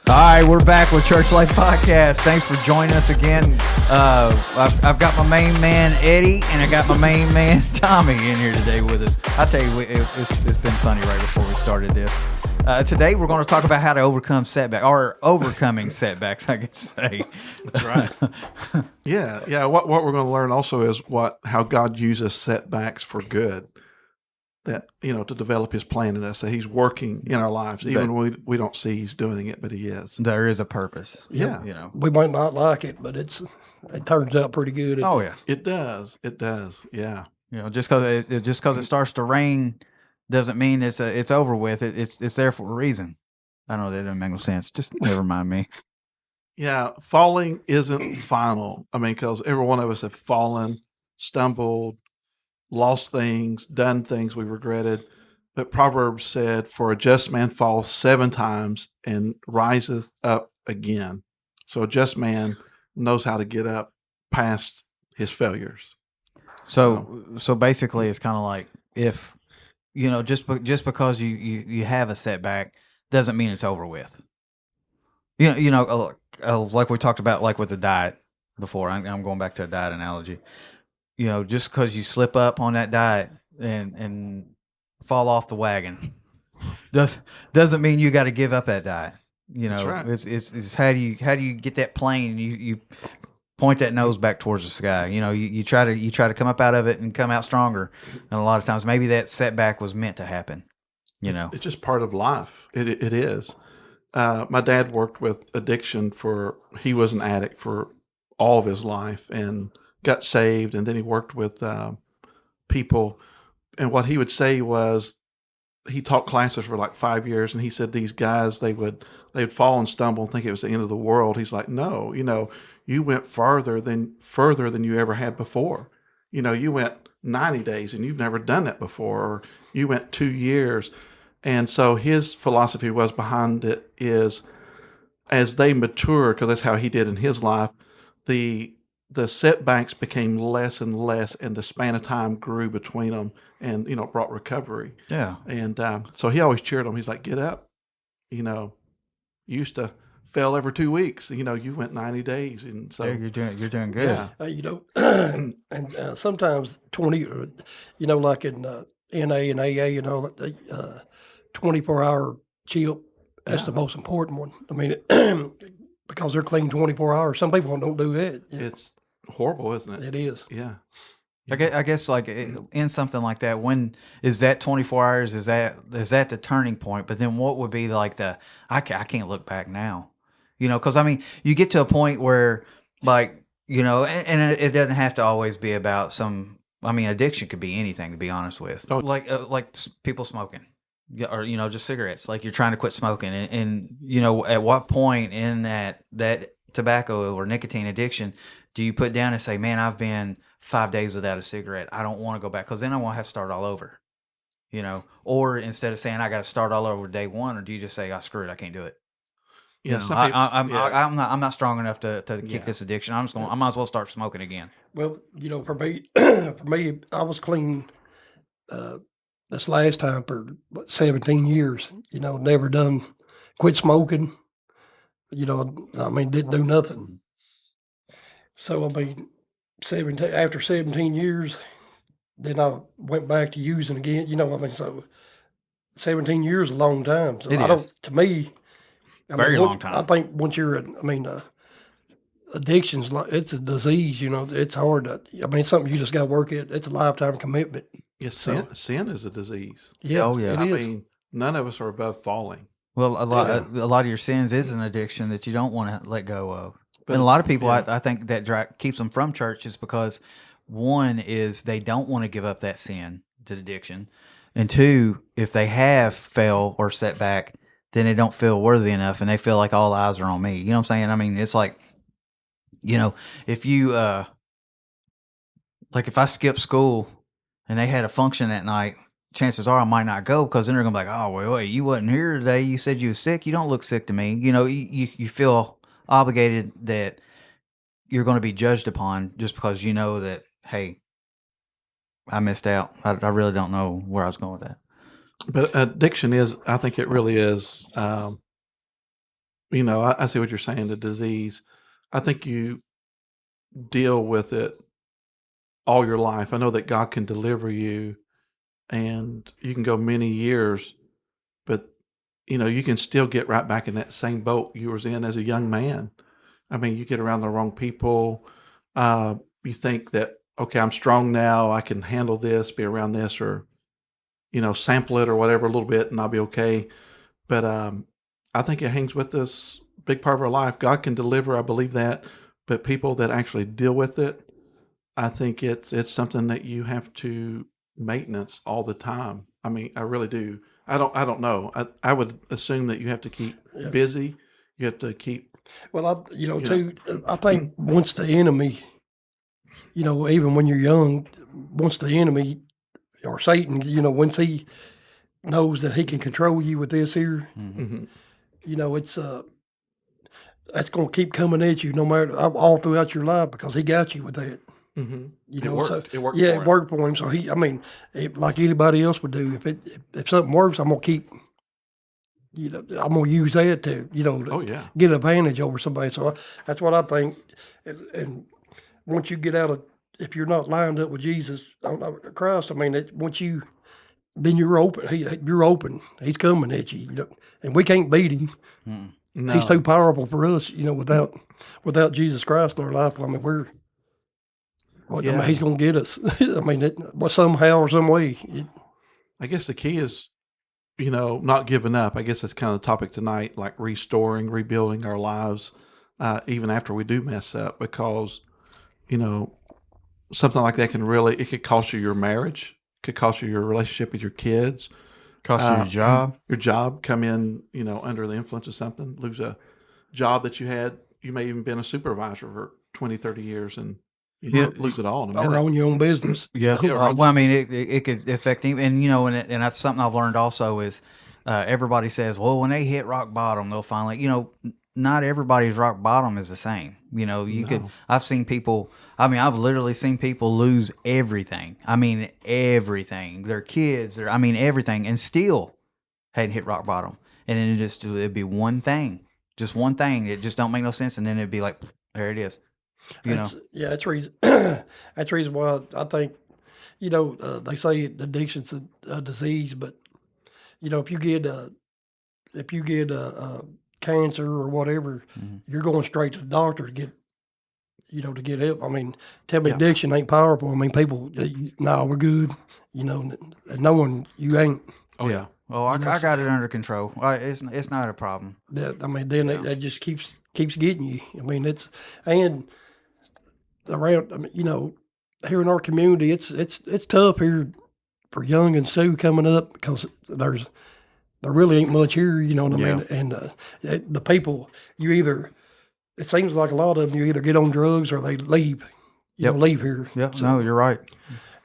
All right, we're back with ChurchLife Podcast. Thanks for joining us again. I've got my main man, Eddie, and I got my main man, Tommy, in here today with us. I tell you, it's been funny right before we started this. Today, we're going to talk about how to overcome setbacks, or overcoming setbacks, I could say. That's right. Yeah. What we're going to learn also is how God uses setbacks for good. That, to develop his plan in us, that he's working in our lives, even when we don't see he's doing it, but he is. There is a purpose. Yeah. We might not like it, but it turns out pretty good. Oh, yeah. It does. Yeah. Just because it starts to rain doesn't mean it's over with. It's there for a reason. I know that doesn't make no sense. Just never mind me. Yeah. Falling isn't final. Because every one of us have fallen, stumbled, lost things, done things we regretted. But Proverbs said, for a just man falls 7 times and riseth up again. So a just man knows how to get up past his failures. So basically it's kind of like, if, just because you have a setback doesn't mean it's over with. Like we talked about, like with the diet before, I'm going back to a diet analogy. Just because you slip up on that diet and fall off the wagon doesn't mean you got to give up that diet. That's right. It's how do you get that plane? You point that nose back towards the sky. You try to come up out of it and come out stronger. And a lot of times, maybe that setback was meant to happen. It's just part of life. It is. My dad worked with addiction he was an addict for all of his life and got saved, and then he worked with people. And what he would say was, he taught classes for like 5 years, and he said these guys, they'd fall and stumble and think it was the end of the world. He's like, no, you went further than you ever had before. You went 90 days and you've never done that before, or you went 2 years. And so his philosophy was behind it is, as they mature, because that's how he did in his life, the setbacks became less and less, and the span of time grew between them, and brought recovery. Yeah. And so he always cheered them. He's like, "Get up!" You used to fail every 2 weeks. You went 90 days, and so you're doing good. Yeah. And sometimes 20, like in NA and AA, the 24-hour chill. That's the most important one. Because they're clean 24 hours. Some people don't do it. It's horrible, isn't it? It is. Yeah. I guess like in something like that, when is that 24 hours? Is that the turning point? But then what would be like I can't look back now, because you get to a point where and it doesn't have to always be about addiction could be anything, to be honest with. Oh. Like people smoking. Or just cigarettes. Like you're trying to quit smoking, and at what point in that tobacco or nicotine addiction do you put down and say, "Man, I've been 5 days without a cigarette. I don't want to go back," because then I want to have to start all over. Or instead of saying I got to start all over day one, or do you just say, "Screw it, I can't do it." Yeah, I'm not strong enough to kick this addiction. I might as well start smoking again. Well, for me, I was clean. This last time for 17 years, never quit smoking, didn't do nothing. So, after 17 years, then I went back to using again, so 17 years is a long time. So to me, very long time. I think once you're, addiction's it's a disease, it's hard it's something you just got to work at. It's a lifetime commitment. Yes, sin is a disease. Yeah. Oh, yeah. It is. None of us are above falling. Well, a lot of your sins is an addiction that you don't want to let go of. And a lot of people, I think that keeps them from church is because, one is they don't want to give up that sin, the addiction, and two, if they have failed or set back, then they don't feel worthy enough, and they feel like all eyes are on me. You know what I'm saying? It's like, if you if I skip school and they had a function that night, chances are I might not go, because then they're going to be like, "Oh, wait, you wasn't here today. You said you were sick. You don't look sick to me." You feel obligated that you're going to be judged upon just because you know that, hey, I missed out. I really don't know where I was going with that. But addiction is, I think it really is, I see what you're saying, the disease. I think you deal with it all your life. I know that God can deliver you and you can go many years, but you can still get right back in that same boat you was in as a young man. I mean, you get around the wrong people. You think that, okay, I'm strong now. I can handle this, be around this, or, sample it or whatever a little bit and I'll be okay. But I think it hangs with us, big part of our life. God can deliver, I believe that. But people that actually deal with it, I think it's something that you have to maintenance all the time. I mean, I really do. I don't know. I would assume that you have to keep busy. You have to keep. Well, I think once the enemy, even when you're young, once the enemy or Satan, once he knows that he can control you with this here, it's that's going to keep coming at you no matter all throughout your life because he got you with that. It worked. It worked. Yeah, it worked for him. So like anybody else would do. If something works, I'm gonna keep. I'm gonna use that to get advantage over somebody. So that's what I think. And once you get out of, if you're not lined up with Jesus Christ, then you're open. You're open. He's coming at you. And we can't beat him. No. He's too powerful for us. Without Jesus Christ in our life, I mean he's going to get us. Somehow or some way. I guess the key is, not giving up. I guess that's kind of the topic tonight, like restoring, rebuilding our lives, even after we do mess up, because, something like that it could cost you your marriage, could cost you your relationship with your kids, cost you your job, come in, under the influence of something, lose a job that you had. You may even been a supervisor for 20, 30 years and lose it all in a minute. Or own your own business. Yeah. Well, I mean, it could affect him. And, and that's something I've learned also is everybody says, well, when they hit rock bottom, they'll finally, not everybody's rock bottom is the same. I've seen people, I've literally seen people lose everything. I mean, everything. Their kids, everything, and still hadn't hit rock bottom. And then it'd be one thing. Just one thing. It just don't make no sense. And then it'd be like, there it is. That's reason. That's reason why I think, they say addiction's a disease, but if you get cancer or whatever, you're going straight to the doctor to get help. I mean, tell me addiction ain't powerful. I mean, people, we're good. And knowing you ain't. Oh yeah. Well, I got it under control. It's not a problem. That just keeps getting you. I mean, and around, here in our community, it's tough here for young and Sue coming up because there really ain't much here, you know what I mean? And the people, it seems like a lot of them, you either get on drugs or they leave, leave here. Yeah, so, no, you're right.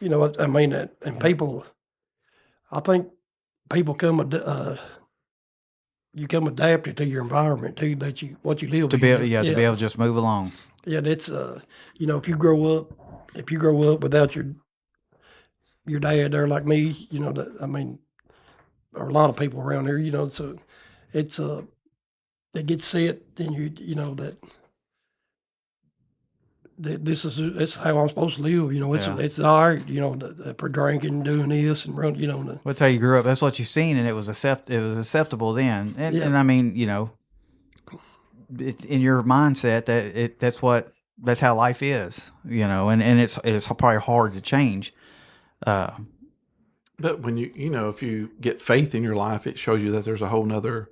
And people, I think people you come adapted to your environment too, what you live to be able to just move along. Yeah, that's if you grow up without your dad there like me, there are a lot of people around here, so it's it gets set, and this is how I'm supposed to live. It's all right, for drinking, doing this, and run. Well, how you grew up. That's what you've seen, and it was acceptable then. And I mean, it's in your mindset that that's how life is. And it's probably hard to change. But when if you get faith in your life, it shows you that there's a whole nother.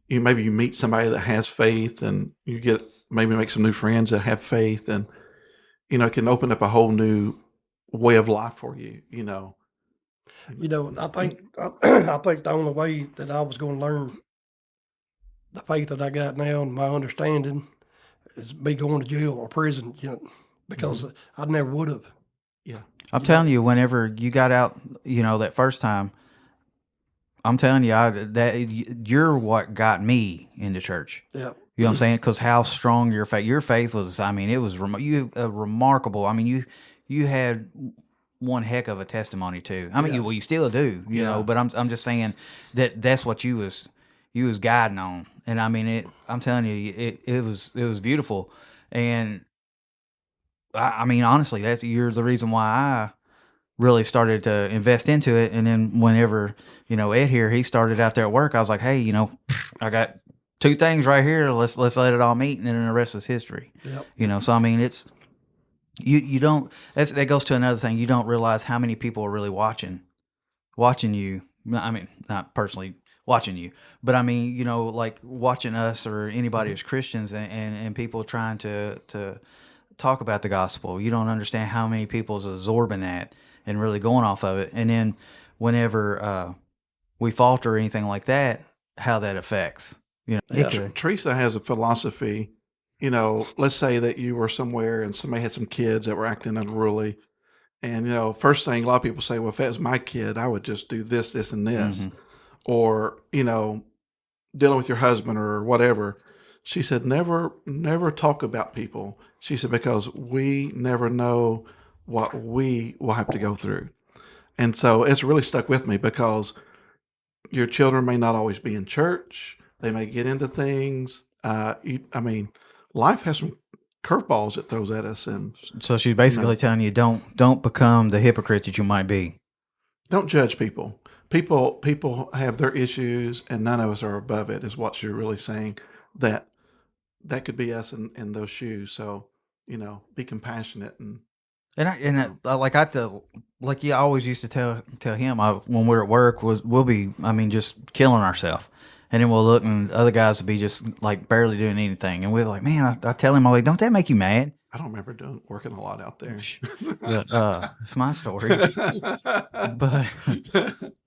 Maybe you meet somebody that has faith, and you make some new friends that have faith, and it can open up a whole new way of life for you. I think the only way that I was going to learn the faith that I got now and my understanding is me going to jail or prison. Because I never would have. Yeah. I'm telling you, whenever you got out, that first time, I'm telling you, that you're what got me into church. Yeah. You know what I'm saying? Because how strong your faith was. I mean, it was remarkable. I mean, you had one heck of a testimony too. I mean, you still do, you know. But I'm just saying that's what you was guiding on, And I mean, I'm telling you, it was beautiful. And I mean, honestly, you're the reason why I really started to invest into it. And then whenever, Ed here, he started out there at work, I was like, hey, I got two things right here. Let's let it all meet. And then the rest was history. Yep. So I mean, it's, you don't, that goes to another thing. You don't realize how many people are really watching you. I mean, not personally watching you, but I mean, like watching us or anybody as Christians and people trying to talk about the gospel. You don't understand how many people's absorbing that and really going off of it. And then whenever we falter or anything like that, how that affects. Teresa has a philosophy. Let's say that you were somewhere and somebody had some kids that were acting unruly. And, first thing a lot of people say, well, if that was my kid, I would just do this, this, and this. Mm-hmm. Or, dealing with your husband or whatever. She said, never talk about people. She said, because we never know what we will have to go through. And so it's really stuck with me because your children may not always be in church. They may get into things. Life has some curveballs it throws at us. And so she's basically telling you, don't become the hypocrite that you might be. Don't judge people. People have their issues, and none of us are above it, is what you're really saying. That could be us in those shoes. So, be compassionate and like you always used to tell him when we're at work we'll be just killing ourselves, and then we'll look and other guys will be just like barely doing anything, and we're like, man, I tell him, I'm like, don't that make you mad? I don't remember working a lot out there. It's my story, but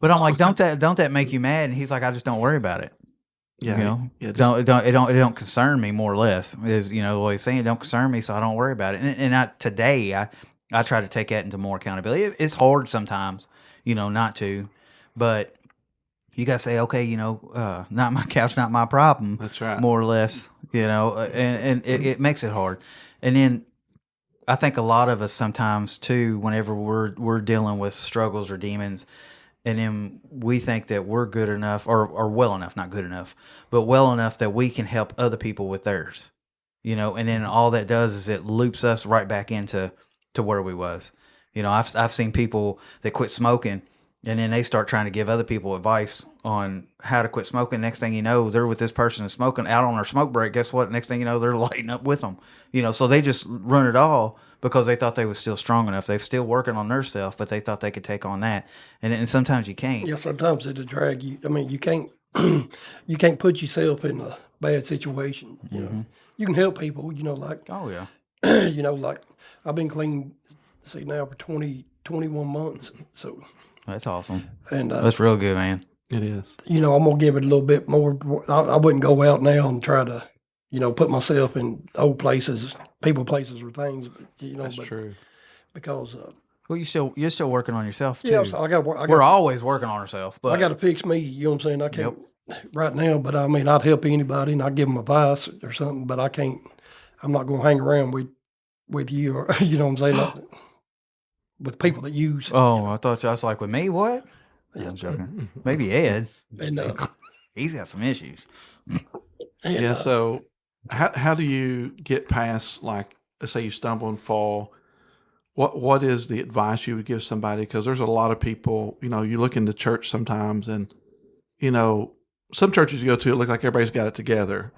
I'm like, don't that make you mad? And he's like, I just don't worry about it. Yeah, it don't concern me, more or less, is what he's saying. It don't concern me, so I don't worry about it. And today I try to take that into more accountability. It's hard sometimes, not to, but you gotta say, okay, not my couch, not my problem. That's right. More or less, and it makes it hard. And then I think a lot of us sometimes too, whenever we're dealing with struggles or demons, and then we think that we're good enough or well enough, not good enough, but well enough that we can help other people with theirs, and then all that does is it loops us right back into where we was. I've seen people that quit smoking, and then they start trying to give other people advice on how to quit smoking. Next thing you know, they're with this person that's smoking out on their smoke break. Guess what? Next thing you know, they're lighting up with them. So they just run it all because they thought they was still strong enough. They're still working on their self, but they thought they could take on that. And sometimes you can't. Yeah, sometimes it'll drag you. I mean, you can't you can't put yourself in a bad situation. You can help people. Like oh yeah, like I've been clean, now for 21 months. So that's awesome. And that's real good, man. It is. I'm gonna give it a little bit more. I wouldn't go out now and try to, put myself in old places, places, or things. That's true. Because well, you're still working on yourself too. Yeah, so I got. We're always working on ourselves, but I got to fix me. You know what I'm saying? I can't right now, but I mean, I'd help anybody and I'd give them advice or something. But I can't. I'm not gonna hang around with you, or you know what I'm saying. With people that use. Oh, I thought I was like, with me, what? Yeah, I'm joking. Maybe Ed. And he's got some issues. Yeah. So, how do you get past, like, let's say you stumble and fall? What is the advice you would give somebody? Because there's a lot of people. You look into church sometimes, and some churches you go to, it looks like everybody's got it together,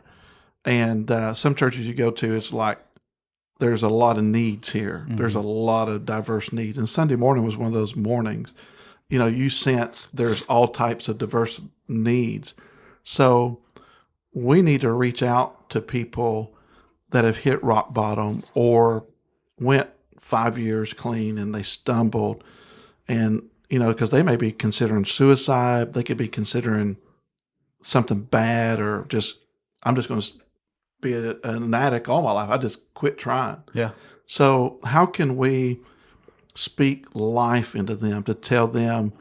and some churches you go to, it's like there's a lot of needs here. Mm-hmm. There's a lot of diverse needs. And Sunday morning was one of those mornings. You sense there's all types of diverse needs. So we need to reach out to people that have hit rock bottom or went 5 years clean and they stumbled. And, because they may be considering suicide. They could be considering something bad, or I'm just going to be an addict all my life. I just quit trying. Yeah. So how can we speak life into them to tell them,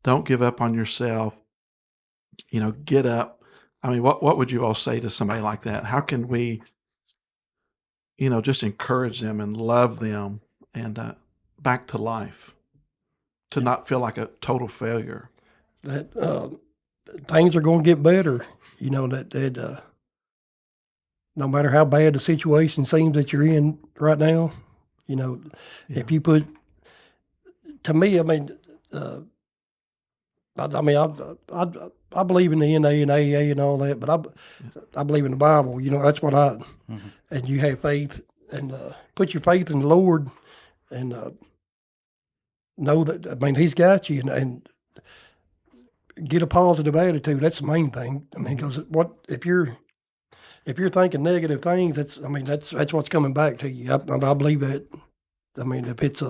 don't give up on yourself, get up? I mean, what would you all say to somebody like that? How can we, just encourage them and love them and back to life, to not feel like a total failure? That things are going to get better. You know, that no matter how bad the situation seems that you're in right now, you know, if you put, to me, I mean, I believe in the NA and AA and all that, but I believe in the Bible. You know, that's what and you have faith and put your faith in the Lord and know that, I mean, He's got you and get a positive attitude. That's the main thing. I mean, because if you're thinking negative things, that's what's coming back to you. I believe that. I mean, if it's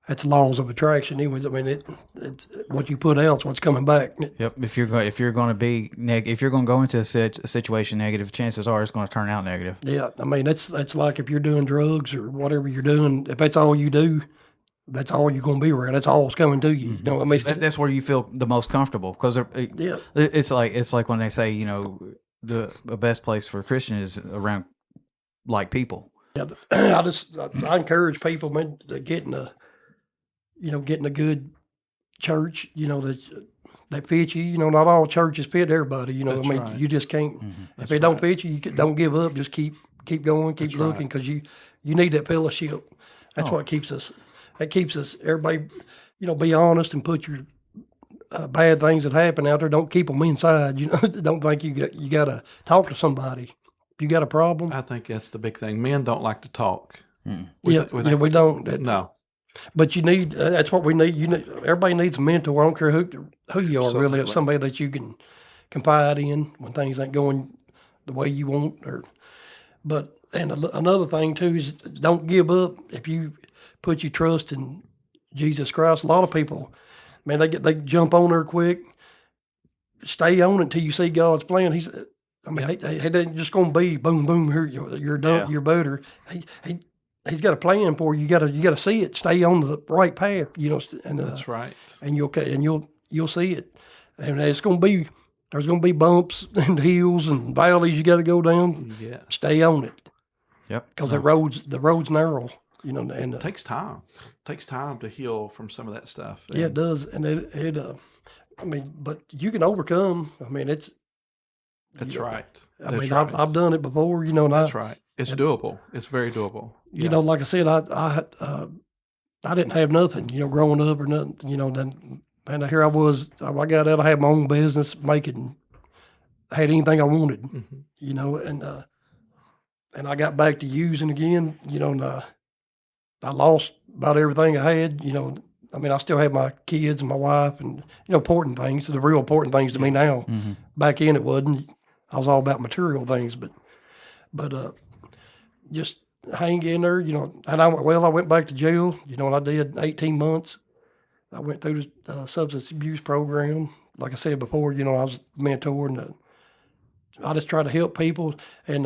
that's laws of attraction. Anyways, I mean, it's what you put out, what's coming back. Yep. If you're going to go into a situation negative, chances are it's going to turn out negative. Yeah. I mean, that's like if you're doing drugs or whatever you're doing. If that's all you do, that's all you're going to be around. That's all that's coming to you. You know what I mean? That's where you feel the most comfortable because it's like when they say, you know, the best place for a Christian is around like people. Yeah. I encourage people, man, to getting a good church, you know, that fits you. You know, not all churches fit everybody. You know, That's I mean, right. you just can't. That's If it don't fit you, don't give up. Just keep going, keep That's looking, because you need that fellowship. That's what keeps us. That keeps us. Everybody, you know, be honest and put your bad things that happen out there. Don't keep them inside. You know, don't think you got to talk to somebody. If you got a problem. I think that's the big thing. Men don't like to talk. We don't. No. But you need. That's what we need. Everybody needs a mentor. I don't care who you are. Really, it's somebody that you can confide in when things ain't going the way you want. And another thing too is don't give up. If you put your trust in Jesus Christ, a lot of people, man, they jump on there quick. Stay on it until you see God's plan. He ain't just going to be boom, boom. Here you're done. You're better. He's got a plan for you. You got to see it. Stay on the right path. You know, and That's right. And you'll see it. And there's going to be bumps and hills and valleys you got to go down. Yes. Stay on it. Yep. Because the road's narrow. You know, and it takes time. It takes time to heal from some of that stuff. Yeah, it does. And I mean, but you can overcome. I mean, That's right. I've done it before, you know. And that's right. It's doable. It's very doable. You know, like I said, I didn't have nothing, you know, growing up or nothing, you know. Then, and here I was. I got out. I had my own business, had anything I wanted, you know, and I got back to using again, you know. And I lost about everything I had, you know. I mean, I still have my kids and my wife and, you know, important things, the real important things to me now. Back in it wasn't. I was all about material things, but just hang in there, you know. And I went back to jail, you know, and I did 18 months. I went through the substance abuse program. Like I said before, you know, I was a mentor, and I just try to help people. And,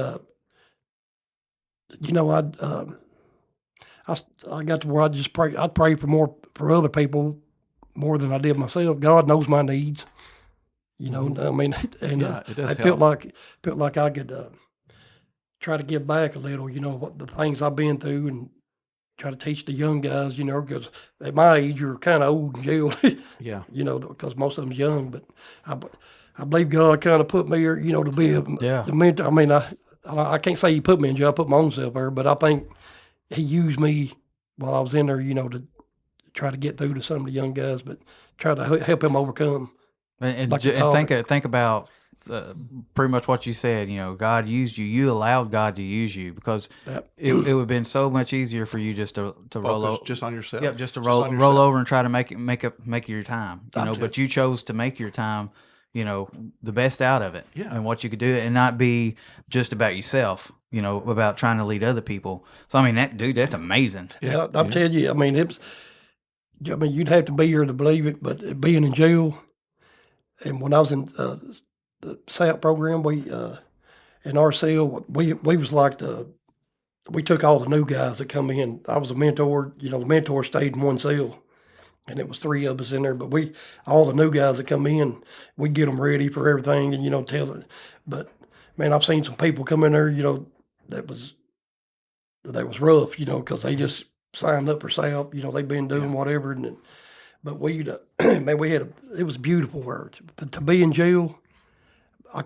you know, I got to where I just pray. I'd pray for other people more than I did myself. God knows my needs, you know. I mean, and it does I felt like I could try to give back a little, you know, what the things I've been through, and try to teach the young guys, you know, because at my age you're kind of old in jail, you know, because most of them's young. But I believe God kind of put me here, you know, to be the mentor. I mean, I can't say He put me in jail. I put my own self there, but I think He used me while I was in there, you know, to try to get through to some of the young guys, but try to help them overcome. And think about pretty much what you said. You know, God used you. You allowed God to use you, because it would have been so much easier for you just to roll over, just on yourself. Yep, just to roll over and try to make your time. You know, but you chose to make your time, you know, the best out of it, and what you could do, and not be just about yourself. You know, about trying to lead other people. So I mean, that's amazing. Yeah, I'm telling you. I mean, you'd have to be here to believe it. But being in jail, and when I was in the SAP program, we in our cell, we was like we took all the new guys that come in. I was a mentor. You know, the mentor stayed in one cell, and it was 3 of us in there. But all the new guys that come in, we get them ready for everything, and, you know, tell them. But man, I've seen some people come in there, you know, that was rough, you know, because they just signed up for SAP. You know, they've been doing whatever, But man, it was beautiful words. But to be in jail,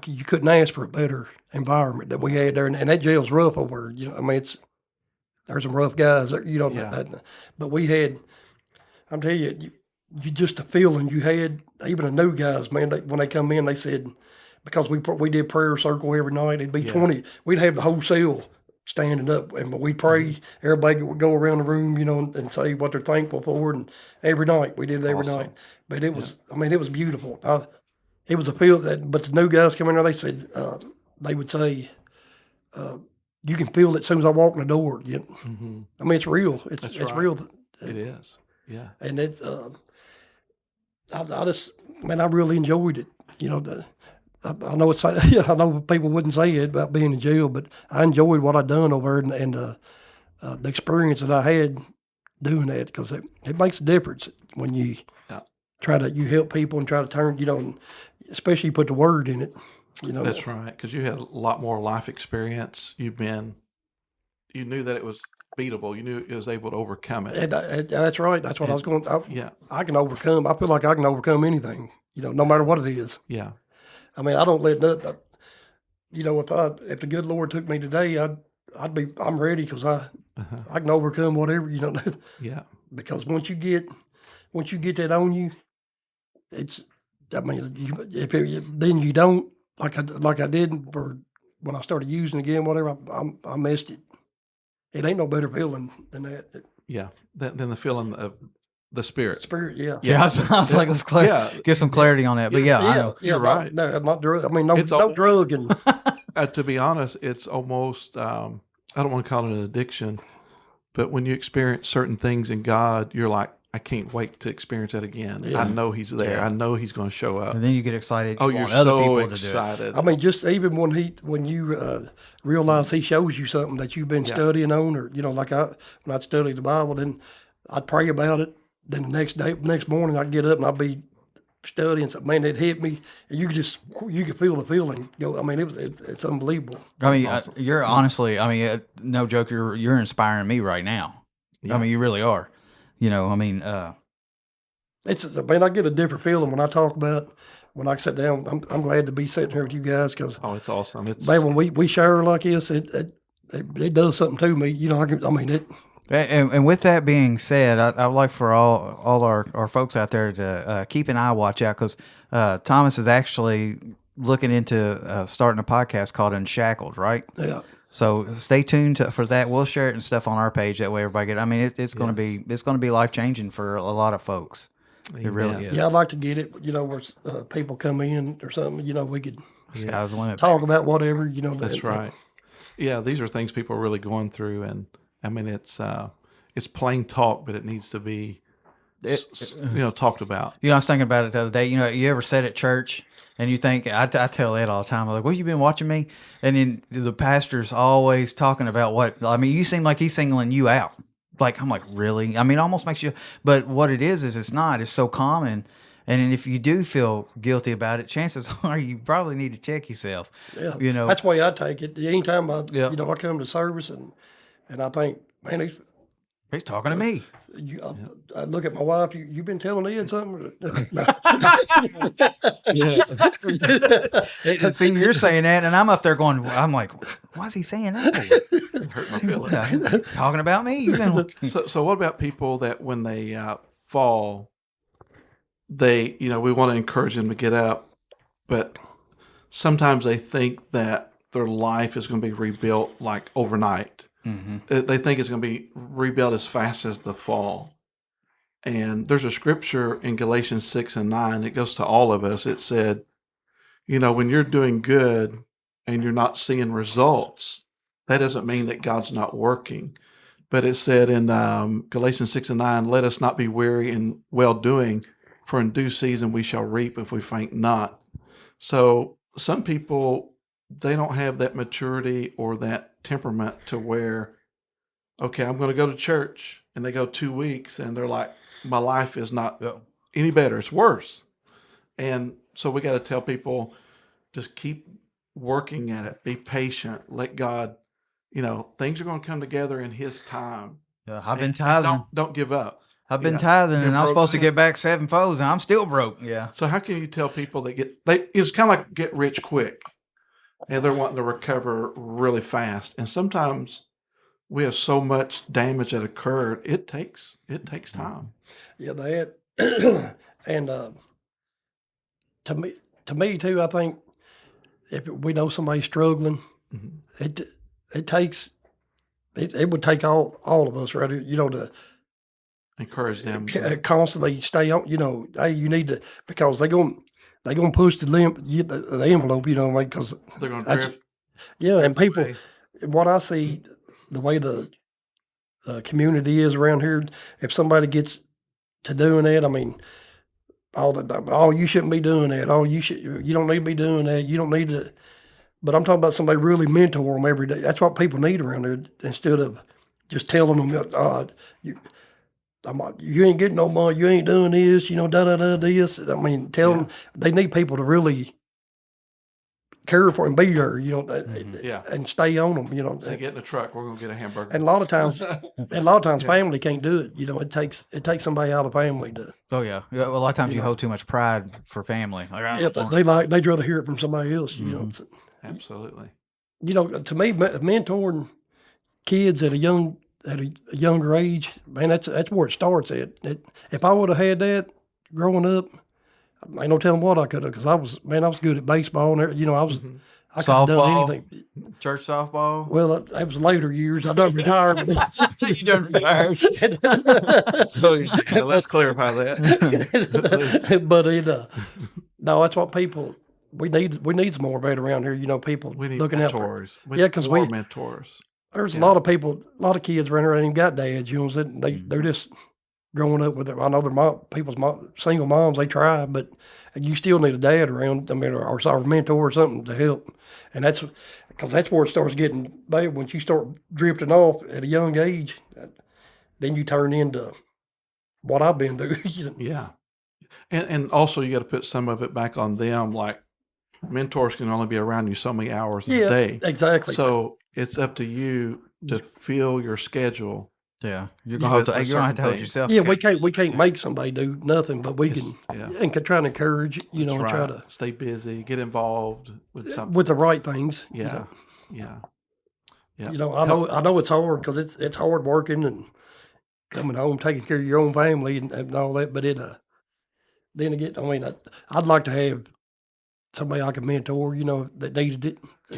you couldn't ask for a better environment that we had there. And that jail's rough over, I mean, there's some rough guys there, but we had, I'm telling you, you just the feeling you had, even the new guys, man, when they come in, they said, because we did prayer circle every night, it'd be 20, we'd have the whole cell standing up, and we'd pray, everybody would go around the room, and say what they're thankful for, and every night, we did it every night. But it was, I mean, it was beautiful. It was a feel that, but the new guys come in there, they said, they would say, you can feel it as soon as I walk in the door. I mean, it's real. It's right. real. It is. Yeah. And it's, I really enjoyed it. I know I know people wouldn't say it about being in jail, but I enjoyed what I done over there and the experience that I had doing that, because it makes a difference when you you help people and try to turn, and especially you put the word in it. That's right, because you had a lot more life experience. You knew that it was beatable. You knew it was able to overcome it. And that's right. That's what I was going. I can overcome. I feel like I can overcome anything. No matter what it is. Yeah. I mean, I don't let nothing. If the good Lord took me today, I'm ready, because I can overcome whatever. Yeah. Because once you get that on you, it's. I mean, then you don't like I did for when I started using again. Whatever, I missed it. It ain't no better feeling than that. Yeah. Than the feeling of the Spirit. Spirit, yeah. Yeah, I was like, let's get some clarity on that. But I know. You're right. No, not drug. I mean, no drug and. To be honest, it's almost. I don't want to call it an addiction, but when you experience certain things in God, you're like, I can't wait to experience that again. Yeah. I know He's there. Yeah. I know He's going to show up. And then you get excited. Oh, you're other so people excited. To do it. I mean, just even when you realize He shows you something that you've been studying on, or like when I'd study the Bible, then I'd pray about it. Then the next morning, I'd get up and I'd be studying something. Man, it hit me, and you could feel the feeling go. I mean, it's unbelievable. I mean, awesome. You're honestly, I mean, no joke, you're inspiring me right now. Yeah. I mean, you really are. I mean, I get a different feeling when I talk about. When I sit down, I'm glad to be sitting here with you guys, because it's awesome. Man, when we share like this, it does something to me. And with that being said, I'd like for all our folks out there to keep an eye watch out, because Thomas is actually looking into starting a podcast called Unshackled, right? Yeah. So stay tuned for that. We'll share it and stuff on our page, that way everybody get. I mean, it's going to be life changing for a lot of folks. Amen. It really is. Yeah, I'd like to get it. Where people come in or something. We could sky's the limit. Talk about whatever. That's right. Yeah, these are things people are really going through, and I mean, it's plain talk, but it needs to be, talked about. I was thinking about it the other day. You ever sit at church and you think, I tell Ed all the time, I'm like, well, you been watching me? And then the pastor's always talking about you seem like he's singling you out. Like, I'm like, really? I mean, it almost makes you, but what it is it's not. It's so common. And if you do feel guilty about it, chances are you probably need to check yourself. Yeah. That's the way I take it. Anytime I come to service and I think, man, he's talking to me. I look at my wife. You've been telling Ed something? See, you're saying that, and I'm up there going. I'm like, why is he saying that? Hurt my feelings. Talking about me. So what about people that when they fall, they we want to encourage them to get up, but sometimes they think that their life is going to be rebuilt like overnight. Mm-hmm. They think it's going to be rebuilt as fast as the fall. And there's a scripture in Galatians 6 and 9. It goes to all of us. It said, when you're doing good and you're not seeing results, that doesn't mean that God's not working. But it said in Galatians 6 and 9, let us not be weary in well-doing, for in due season we shall reap if we faint not. So some people, they don't have that maturity or that temperament to where, okay, I'm going to go to church, and they go 2 weeks and they're like, my life is not any better. It's worse. And so we got to tell people, just keep working at it. Be patient. Let God, things are going to come together in His time. Yeah, I've been tithing. Don't give up. I've been tithing, and I'm supposed to since. get back 7 folds, and I'm still broke. Yeah. So how can you tell people that it's kind of like get rich quick, and they're wanting to recover really fast, and sometimes we have so much damage that occurred. It takes time. Yeah, that and to me too. I think if we know somebody's struggling, it would take all of us, right? To Encourage them constantly stay on. Hey, you need to, because they're gonna push the envelope. Because they're going to drift. Yeah, and people, away. What I see, the way the community is around here, if somebody gets to doing that, I mean, you shouldn't be doing that. You don't need to be doing that. You don't need to. But I'm talking about somebody really mentor them every day. That's what people need around there, instead of just telling them, you ain't getting no money, you ain't doing this, this. I mean, tell them they need people to really care for and be there, and stay on them, Say, get in the truck, we're going to get a hamburger. And a lot of times, family can't do it. It takes somebody out of the family to. Oh yeah. A lot of times you hold too much pride for family. They'd rather hear it from somebody else. So, absolutely. To me, mentoring kids at a younger age, man, that's where it starts at. If I would have had that growing up, ain't no telling what I could have, because I was good at baseball, and I could have done anything. Church softball. Well, that was later years. I done retired. You done retired. So let's clarify that. But no, that's what people. We need some more of that around here. People We need looking mentors. out for. Yeah, because more mentors. There's a lot of people, a lot of kids around here that ain't even got dads. They're just growing up with it. I know their single moms. They try, but you still need a dad around. I mean, or a mentor or something to help. And that's because that's where it starts getting bad. Once you start drifting off at a young age, then you turn into what I've been through. Yeah, and also you got to put some of it back on them. Like, mentors can only be around you so many hours a day. Exactly. So it's up to you to fill your schedule. Yeah, you're gonna have to hold yourself. Yeah, we can't make somebody do nothing, but we can and can try to encourage. And try to stay busy, get involved with something, with the right things. Yeah. I know it's hard, because it's hard working and coming home, taking care of your own family and all that. But then again, I mean, I'd like to have somebody I can mentor, that needed it.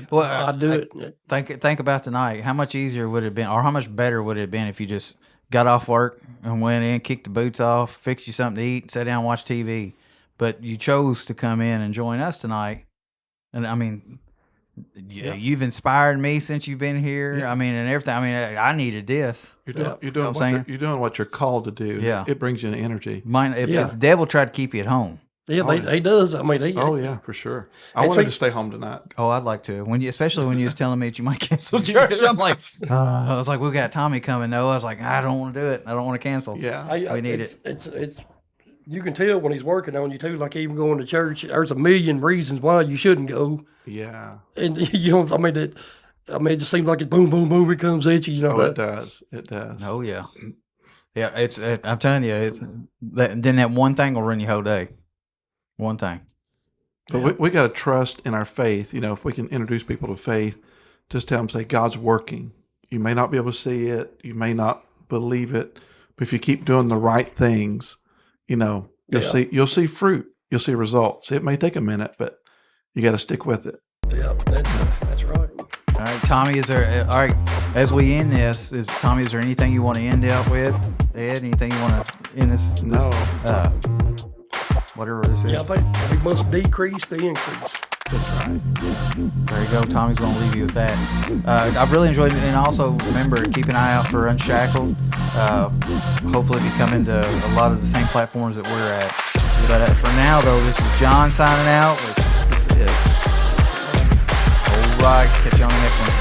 Well, I'd do it. Think about tonight. How much easier would it have been, or how much better would it have been if you just got off work and went in, kicked the boots off, fixed you something to eat, sat down and watched TV? But you chose to come in and join us tonight. And I mean, you've inspired me since you've been here. Yeah. I mean, and everything. I mean, I needed this. You're doing what you're called to do. Yeah. It brings you an energy. If the devil tried to keep you at home. Yeah, he does. I mean, yeah, for sure. I wanted to stay home tonight. Oh, I'd like to. Especially when you was telling me that you might cancel church, I'm like, I was like, we got Tommy coming. No, I was like, I don't want to do it. I don't want to cancel. Yeah, we need it. It's you can tell when he's working on you too. Like, even going to church, there's a million reasons why you shouldn't go. Yeah, and it just seems like it boom, boom, boom. It comes at you. It does. It does. Oh yeah, yeah. I'm telling you, then that one thing will run your whole day. One thing. But we got to trust in our faith. If we can introduce people to faith, just tell them, say, God's working. You may not be able to see it. You may not believe it. But if you keep doing the right things, you'll see fruit. You'll see results. It may take a minute, but you got to stick with it. Yeah, that's right. All right, Tommy, all right, as we end this, is there anything you want to end out with? Ed, anything you want to end this? No. Whatever this is. Yeah, I think we must decrease the increase. That's right. There you go. Tommy's going to leave you with that. I've really enjoyed it. And also, remember, keep an eye out for Unshackled. Hopefully, be coming to a lot of the same platforms that we're at. But for now, though, this is John signing out. This is it. All right. Catch you on the next one.